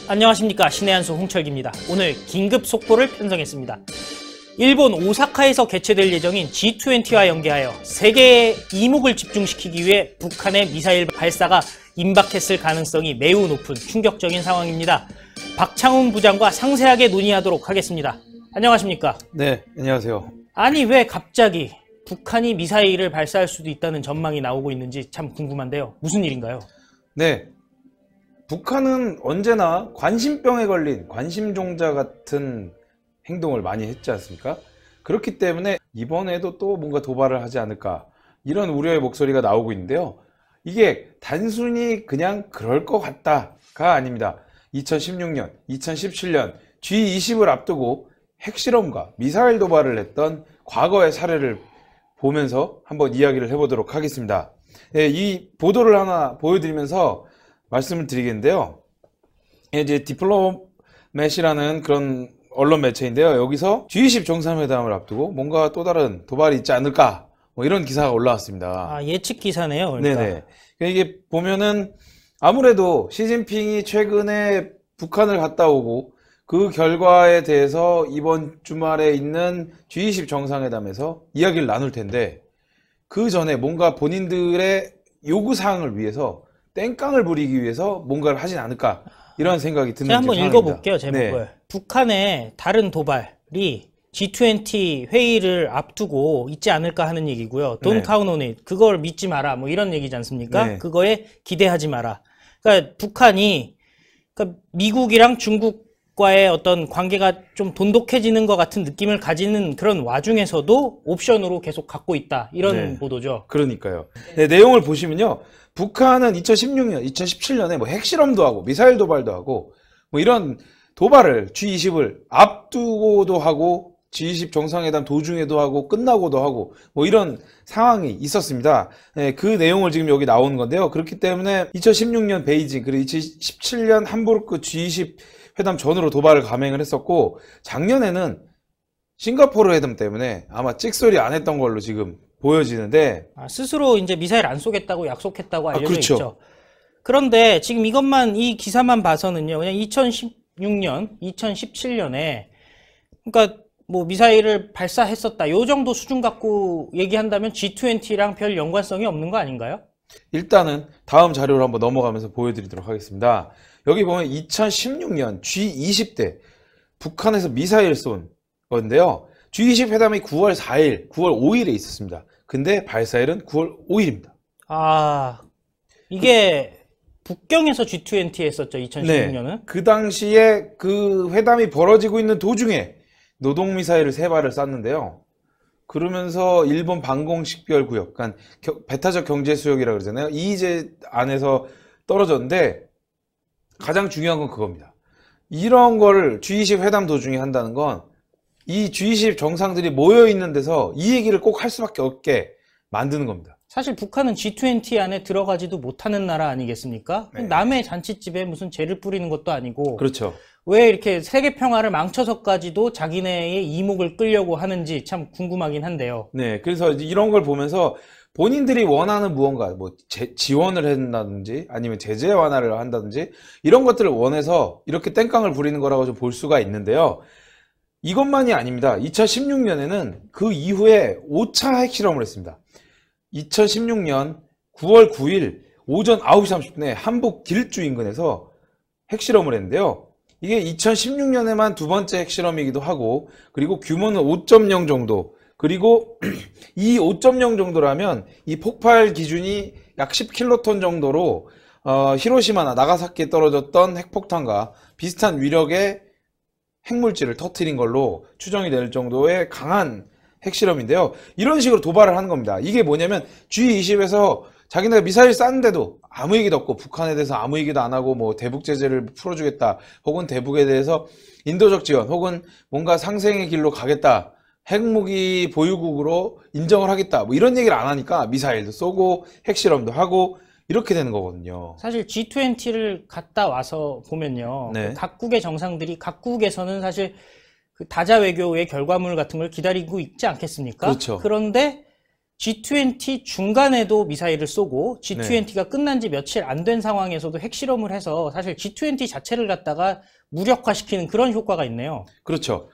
안녕하십니까, 신의 한수 홍철기입니다. 오늘 긴급 속보를 편성했습니다. 일본 오사카에서 개최될 예정인 G20와 연계하여 세계의 이목을 집중시키기 위해 북한의 미사일 발사가 임박했을 가능성이 매우 높은 충격적인 상황입니다. 박창훈 부장과 상세하게 논의하도록 하겠습니다. 안녕하십니까? 네, 안녕하세요. 아니, 왜 갑자기 북한이 미사일을 발사할 수도 있다는 전망이 나오고 있는지 참 궁금한데요. 무슨 일인가요? 네, 북한은 언제나 관심병에 걸린 관심종자 같은 행동을 많이 했지 않습니까? 그렇기 때문에 이번에도 또 뭔가 도발을 하지 않을까, 이런 우려의 목소리가 나오고 있는데요. 이게 단순히 그냥 그럴 것 같다가 아닙니다. 2016년, 2017년 G20을 앞두고 핵실험과 미사일 도발을 했던 과거의 사례를 보면서 한번 이야기를 해보도록 하겠습니다. 네, 이 보도를 하나 보여드리면서 말씀을 드리겠는데요. 이제 디플로맷이라는 그런 언론 매체인데요. 여기서 G20 정상회담을 앞두고 뭔가 또 다른 도발이 있지 않을까, 뭐 이런 기사가 올라왔습니다. 아, 예측 기사네요. 그러니까. 네네. 이게 보면은 아무래도 시진핑이 최근에 북한을 갔다 오고 그 결과에 대해서 이번 주말에 있는 G20 정상회담에서 이야기를 나눌 텐데, 그 전에 뭔가 본인들의 요구사항을 위해서 땡깡을 부리기 위해서 뭔가를 하진 않을까, 이런 생각이 드는 제가 한번 상황입니다. 읽어볼게요, 제목을. 네. 북한의 다른 도발이 G20 회의를 앞두고 있지 않을까 하는 얘기고요. Don't count on it. 그걸 믿지 마라. 뭐 이런 얘기지 않습니까? 네. 그거에 기대하지 마라. 그러니까 북한이, 그러니까 미국이랑 중국과의 어떤 관계가 좀 돈독해지는 것 같은 느낌을 가지는 그런 와중에서도 옵션으로 계속 갖고 있다, 이런 보도죠. 그러니까요. 네, 내용을 보시면요. 북한은 2016년, 2017년에 뭐 핵실험도 하고 미사일 도발도 하고 뭐 이런 도발을 G20을 앞두고도 하고 G20 정상회담 도중에도 하고 끝나고도 하고 뭐 이런 상황이 있었습니다. 네, 그 내용을 지금 여기 나오는 건데요. 그렇기 때문에 2016년 베이징, 그리고 2017년 함부르크 G20 회담 전으로 도발을 감행을 했었고, 작년에는 싱가포르 회담 때문에 아마 찍소리 안 했던 걸로 지금 보여지는데, 스스로 이제 미사일 안 쏘겠다고 약속했다고 알려져 그렇죠. 있죠. 그런데 지금 이 기사만 봐서는요, 그냥 2016년, 2017년에, 그러니까 뭐 미사일을 발사했었다, 요 정도 수준 갖고 얘기한다면 G20랑 별 연관성이 없는 거 아닌가요? 일단은 다음 자료를 한번 넘어가면서 보여드리도록 하겠습니다. 여기 보면 2016년 G20 때 북한에서 미사일 쏜 건데요. G20 회담이 9월 4일, 9월 5일에 있었습니다. 근데 발사일은 9월 5일입니다. 아, 이게 북경에서 G20 했었죠, 2016년은? 네, 그 당시에 그 회담이 벌어지고 있는 도중에 노동미사일을 3발을 쐈는데요. 그러면서 일본 방공식별구역, 그러니까 배타적 경제수역이라고 그러잖아요. EEZ 안에서 떨어졌는데, 가장 중요한 건 그겁니다. 이런 거를 G20 회담 도중에 한다는 건 이 G20 정상들이 모여있는 데서 이 얘기를 꼭 할 수밖에 없게 만드는 겁니다. 사실 북한은 G20 안에 들어가지도 못하는 나라 아니겠습니까? 네. 남의 잔칫집에 무슨 죄를 뿌리는 것도 아니고. 그렇죠. 왜 이렇게 세계 평화를 망쳐서까지도 자기네의 이목을 끌려고 하는지 참 궁금하긴 한데요. 네, 그래서 이런 걸 보면서 본인들이 원하는 무언가, 뭐 지원을 한다든지 아니면 제재 완화를 한다든지 이런 것들을 원해서 이렇게 땡깡을 부리는 거라고 좀 볼 수가 있는데요. 이것만이 아닙니다. 2016년에는 그 이후에 5차 핵실험을 했습니다. 2016년 9월 9일 오전 9시 30분에 한북 길주 인근에서 핵실험을 했는데요. 이게 2016년에만 두 번째 핵실험이기도 하고, 그리고 규모는 5.0 정도, 그리고 이 5.0 정도라면 이 폭발 기준이 약 10킬로톤 정도로 히로시마나 나가사키에 떨어졌던 핵폭탄과 비슷한 위력의 핵물질을 터뜨린 걸로 추정이 될 정도의 강한 핵실험인데요. 이런 식으로 도발을 하는 겁니다. 이게 뭐냐면 G20에서 자기네가 미사일 쐈는데도 아무 얘기도 없고, 북한에 대해서 아무 얘기도 안 하고, 뭐 대북 제재를 풀어주겠다, 혹은 대북에 대해서 인도적 지원, 혹은 뭔가 상생의 길로 가겠다, 핵무기 보유국으로 인정을 하겠다, 뭐 이런 얘기를 안 하니까 미사일도 쏘고 핵실험도 하고 이렇게 되는 거거든요. 사실 G20를 갔다 와서 보면요, 네. 각국의 정상들이 각국에서는 사실 그 다자 외교의 결과물 같은 걸 기다리고 있지 않겠습니까? 그렇죠. 그런데 G20 중간에도 미사일을 쏘고 G20가 끝난 지 며칠 안 된 상황에서도 핵실험을 해서 사실 G20 자체를 갖다가 무력화시키는 그런 효과가 있네요. 그렇죠.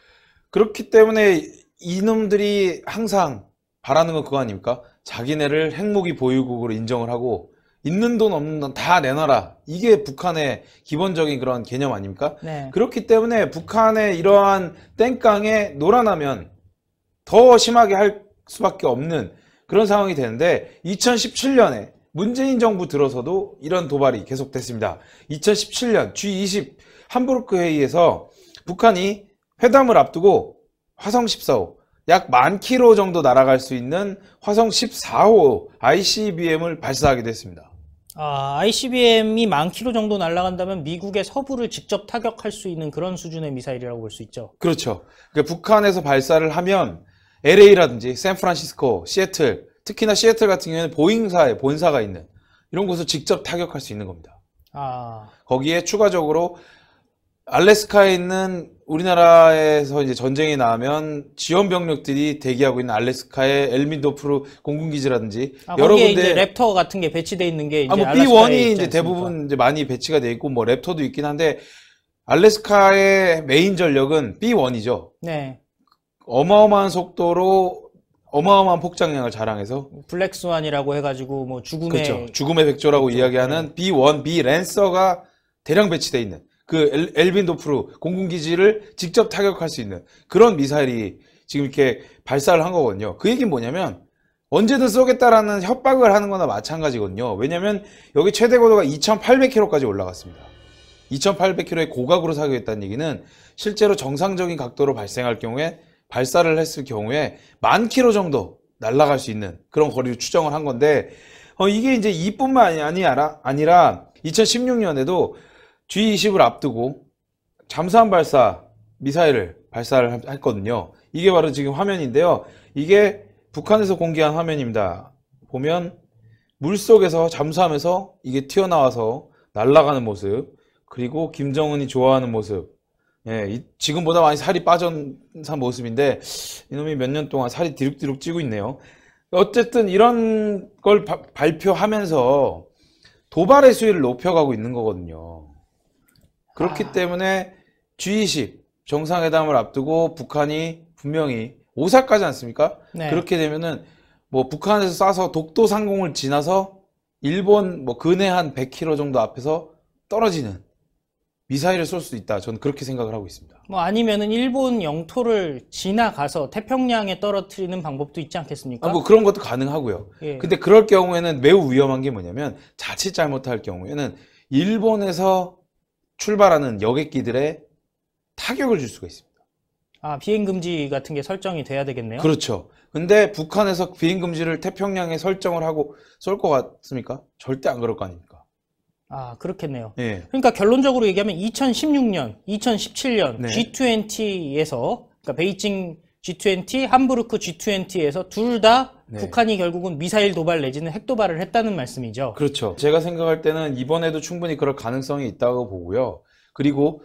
그렇기 때문에 이놈들이 항상 바라는 건 그거 아닙니까? 자기네를 핵무기 보유국으로 인정을 하고 있는 돈 없는 돈 다 내놔라. 이게 북한의 기본적인 그런 개념 아닙니까? 네. 그렇기 때문에 북한의 이러한 땡깡에 놀아나면 더 심하게 할 수밖에 없는 그런 상황이 되는데 2017년에 문재인 정부 들어서도 이런 도발이 계속됐습니다. 2017년 G20 함부르크 회의에서 북한이 회담을 앞두고 화성 14호 약 10,000km 정도 날아갈 수 있는 화성 14호 ICBM을 발사하기도 했습니다. ICBM이 10,000km 정도 날아간다면 미국의 서부를 직접 타격할 수 있는 그런 수준의 미사일이라고 볼 수 있죠. 그렇죠. 그러니까 북한에서 발사를 하면 LA라든지 샌프란시스코, 시애틀, 특히나 시애틀 같은 경우에는 보잉사의 본사가 있는 이런 곳을 직접 타격할 수 있는 겁니다. 거기에 추가적으로 알래스카에 있는 우리나라에서 이제 전쟁이 나면 지원 병력들이 대기하고 있는 알래스카의 엘민도프르 공군기지라든지 여러 거기에 군데 이제 랩터 같은 게 배치돼 있는 게 이제 뭐 B1이 이제 대부분 이제 많이 배치가 돼 있고 뭐 랩터도 있긴 한데 알래스카의 메인 전력은 B1이죠. 네. 어마어마한 속도로 어마어마한 폭장량을 자랑해서 블랙스완이라고 해가지고 뭐 죽음의 그렇죠. 죽음의 백조라고 이야기하는 B1, B 랜서가 대량 배치돼 있는 그 엘빈도프르 공군기지를 직접 타격할 수 있는 그런 미사일이 지금 이렇게 발사를 한 거거든요. 그 얘기는 뭐냐면 언제든 쏘겠다라는 협박을 하는 거나 마찬가지거든요. 왜냐면 여기 최대 고도가 2,800km까지 올라갔습니다. 2,800km의 고각으로 사격했다는 얘기는 실제로 정상적인 각도로 발생할 경우에 발사를 했을 경우에 10,000km 정도 날아갈 수 있는 그런 거리를 추정을 한 건데 이게 이제 이뿐만 아니라 2016년에도 G20을 앞두고 잠수함 발사 미사일을 발사를 했거든요. 이게 바로 지금 화면인데요. 이게 북한에서 공개한 화면입니다. 보면 물속에서 잠수함에서 이게 튀어나와서 날아가는 모습, 그리고 김정은이 좋아하는 모습. 예, 지금보다 많이 살이 빠진 모습인데 이놈이 몇 년 동안 살이 디룩디룩 찌고 있네요. 어쨌든 이런 걸 발표하면서 도발의 수위를 높여가고 있는 거거든요. 그렇기 때문에 G20 정상회담을 앞두고 북한이 분명히 오사카지 않습니까? 네. 그렇게 되면은 뭐 북한에서 쏴서 독도 상공을 지나서 일본 뭐 근해 한 100km 정도 앞에서 떨어지는 미사일을 쏠 수도 있다. 저는 그렇게 생각을 하고 있습니다. 뭐 아니면은 일본 영토를 지나가서 태평양에 떨어뜨리는 방법도 있지 않겠습니까? 뭐 그런 것도 가능하고요. 예. 근데 그럴 경우에는 매우 위험한 게 뭐냐면 자칫 잘못할 경우에는 일본에서 출발하는 여객기들의 타격을 줄 수가 있습니다. 비행 금지 같은 게 설정이 돼야 되겠네요. 그렇죠. 근데 북한에서 비행 금지를 태평양에 설정을 하고 쏠 것 같습니까? 절대 안 그럴 거 아닙니까? 그렇겠네요. 예. 그러니까 결론적으로 얘기하면 2016년, 2017년 네. G20에서 그러니까 베이징 G20, 함부르크 G20에서 둘 다 네. 북한이 결국은 미사일 도발 내지는 핵 도발을 했다는 말씀이죠. 그렇죠. 제가 생각할 때는 이번에도 충분히 그럴 가능성이 있다고 보고요. 그리고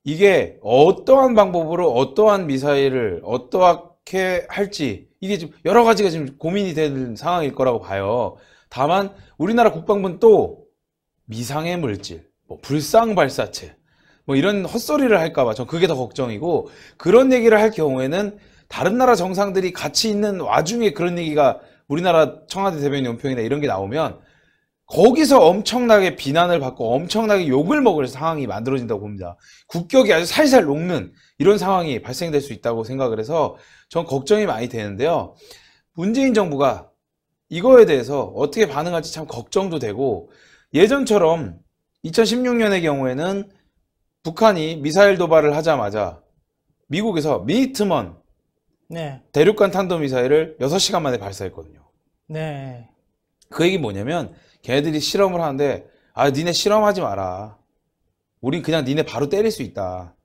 이게 어떠한 방법으로 어떠한 미사일을 어떻게 할지 이게 지금 여러 가지가 지금 고민이 되는 상황일 거라고 봐요. 다만 우리나라 국방부는 또 미상의 물질, 뭐 불상 발사체 뭐 이런 헛소리를 할까봐 전 그게 더 걱정이고, 그런 얘기를 할 경우에는 다른 나라 정상들이 같이 있는 와중에 그런 얘기가 우리나라 청와대 대변인 연평이나 이런 게 나오면 거기서 엄청나게 비난을 받고 엄청나게 욕을 먹을 상황이 만들어진다고 봅니다. 국격이 아주 살살 녹는 이런 상황이 발생될 수 있다고 생각을 해서 전 걱정이 많이 되는데요. 문재인 정부가 이거에 대해서 어떻게 반응할지 참 걱정도 되고, 예전처럼 2016년의 경우에는 북한이 미사일 도발을 하자마자 미국에서 미니트먼 네. 대륙간 탄도미사일을 6시간 만에 발사했거든요. 네. 그 얘기 뭐냐면 걔네들이 실험을 하는데 니네 실험하지 마라. 우린 그냥 니네 바로 때릴 수 있다.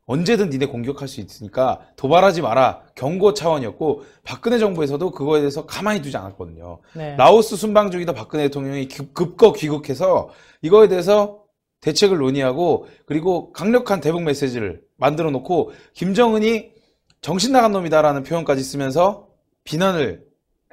언제든 니네 공격할 수 있으니까 도발하지 마라. 경고 차원이었고, 박근혜 정부에서도 그거에 대해서 가만히 두지 않았거든요. 네. 라오스 순방 중이던 박근혜 대통령이 급거 귀국해서 이거에 대해서 대책을 논의하고, 그리고 강력한 대북 메시지를 만들어 놓고 김정은이 정신 나간 놈이다라는 표현까지 쓰면서 비난을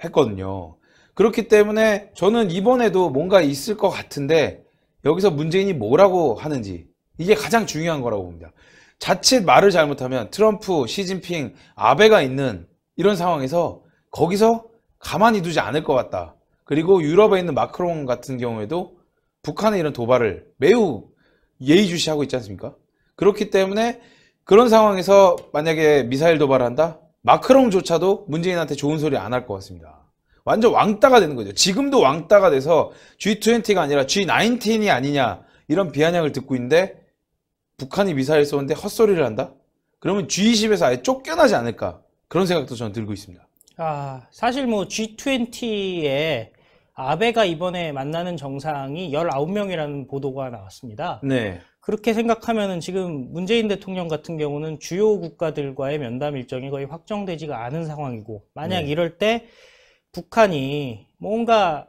했거든요. 그렇기 때문에 저는 이번에도 뭔가 있을 것 같은데 여기서 문재인이 뭐라고 하는지 이게 가장 중요한 거라고 봅니다. 자칫 말을 잘못하면 트럼프, 시진핑, 아베가 있는 이런 상황에서 거기서 가만히 두지 않을 것 같다. 그리고 유럽에 있는 마크롱 같은 경우에도 북한의 이런 도발을 매우 예의주시하고 있지 않습니까? 그렇기 때문에 그런 상황에서 만약에 미사일 도발을 한다? 마크롱조차도 문재인한테 좋은 소리 안 할 것 같습니다. 완전 왕따가 되는 거죠. 지금도 왕따가 돼서 G20가 아니라 G19이 아니냐 이런 비아냥을 듣고 있는데 북한이 미사일 쏘는데 헛소리를 한다? 그러면 G20에서 아예 쫓겨나지 않을까 그런 생각도 저는 들고 있습니다. 사실 뭐 G20에 아베가 이번에 만나는 정상이 19명이라는 보도가 나왔습니다. 네. 그렇게 생각하면은 지금 문재인 대통령 같은 경우는 주요 국가들과의 면담 일정이 거의 확정되지가 않은 상황이고, 만약 네. 이럴 때 북한이 뭔가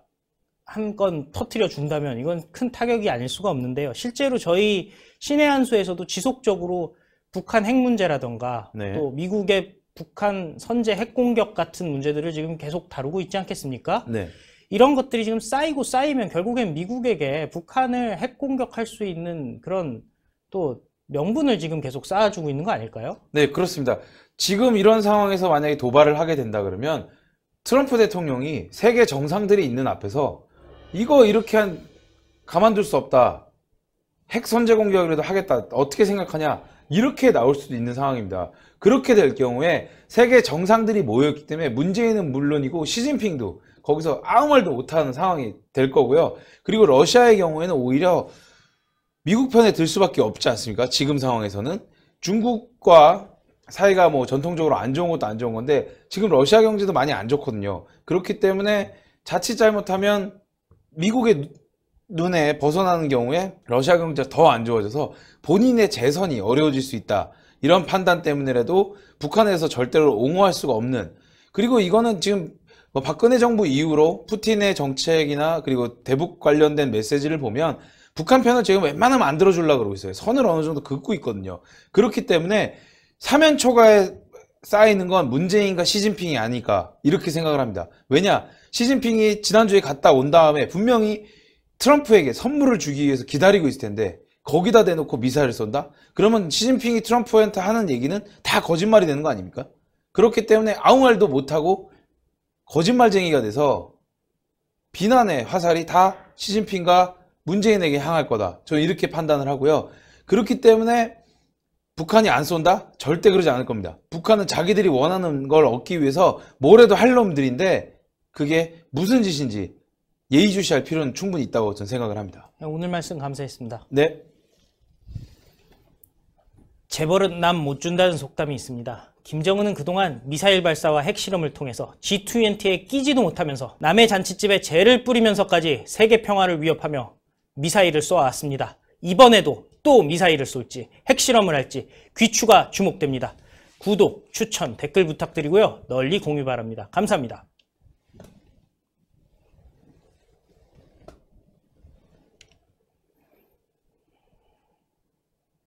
한 건 터뜨려 준다면 이건 큰 타격이 아닐 수가 없는데요. 실제로 저희 신의 한수에서도 지속적으로 북한 핵 문제라던가 네. 또 미국의 북한 선제 핵 공격 같은 문제들을 지금 계속 다루고 있지 않겠습니까? 네. 이런 것들이 지금 쌓이고 쌓이면 결국엔 미국에게 북한을 핵 공격할 수 있는 그런 또 명분을 지금 계속 쌓아주고 있는 거 아닐까요? 네, 그렇습니다. 지금 이런 상황에서 만약에 도발을 하게 된다 그러면 트럼프 대통령이 세계 정상들이 있는 앞에서 이거 이렇게 가만둘 수 없다. 핵 선제 공격이라도 하겠다. 어떻게 생각하냐? 이렇게 나올 수도 있는 상황입니다. 그렇게 될 경우에 세계 정상들이 모였기 때문에 문재인은 물론이고 시진핑도 거기서 아무 말도 못하는 상황이 될 거고요. 그리고 러시아의 경우에는 오히려 미국 편에 들 수밖에 없지 않습니까? 지금 상황에서는 중국과 사이가 뭐 전통적으로 안 좋은 것도 안 좋은 건데 지금 러시아 경제도 많이 안 좋거든요. 그렇기 때문에 자칫 잘못하면 미국의 눈에 벗어나는 경우에 러시아 경제가 더 안 좋아져서 본인의 재선이 어려워질 수 있다. 이런 판단 때문에라도 북한에서 절대로 옹호할 수가 없는, 그리고 이거는 지금 뭐 박근혜 정부 이후로 푸틴의 정책이나 그리고 대북 관련된 메시지를 보면 북한 편을 지금 웬만하면 안 들어주려고 그러고 있어요. 선을 어느 정도 긋고 있거든요. 그렇기 때문에 사면초가에 쌓이는 건 문재인과 시진핑이 아닐까 이렇게 생각을 합니다. 왜냐? 시진핑이 지난주에 갔다 온 다음에 분명히 트럼프에게 선물을 주기 위해서 기다리고 있을 텐데 거기다 대놓고 미사일을 쏜다? 그러면 시진핑이 트럼프한테 하는 얘기는 다 거짓말이 되는 거 아닙니까? 그렇기 때문에 아무 말도 못하고 거짓말쟁이가 돼서 비난의 화살이 다 시진핑과 문재인에게 향할 거다. 저는 이렇게 판단을 하고요. 그렇기 때문에 북한이 안 쏜다? 절대 그러지 않을 겁니다. 북한은 자기들이 원하는 걸 얻기 위해서 뭐래도 할 놈들인데 그게 무슨 짓인지 예의주시할 필요는 충분히 있다고 저는 생각을 합니다. 오늘 말씀 감사했습니다. 네. 재벌은 남 못 준다는 속담이 있습니다. 김정은은 그동안 미사일 발사와 핵실험을 통해서 G20에 끼지도 못하면서 남의 잔칫집에 재를 뿌리면서까지 세계 평화를 위협하며 미사일을 쏘아왔습니다. 이번에도 또 미사일을 쏠지 핵실험을 할지 귀추가 주목됩니다. 구독, 추천, 댓글 부탁드리고요. 널리 공유 바랍니다. 감사합니다.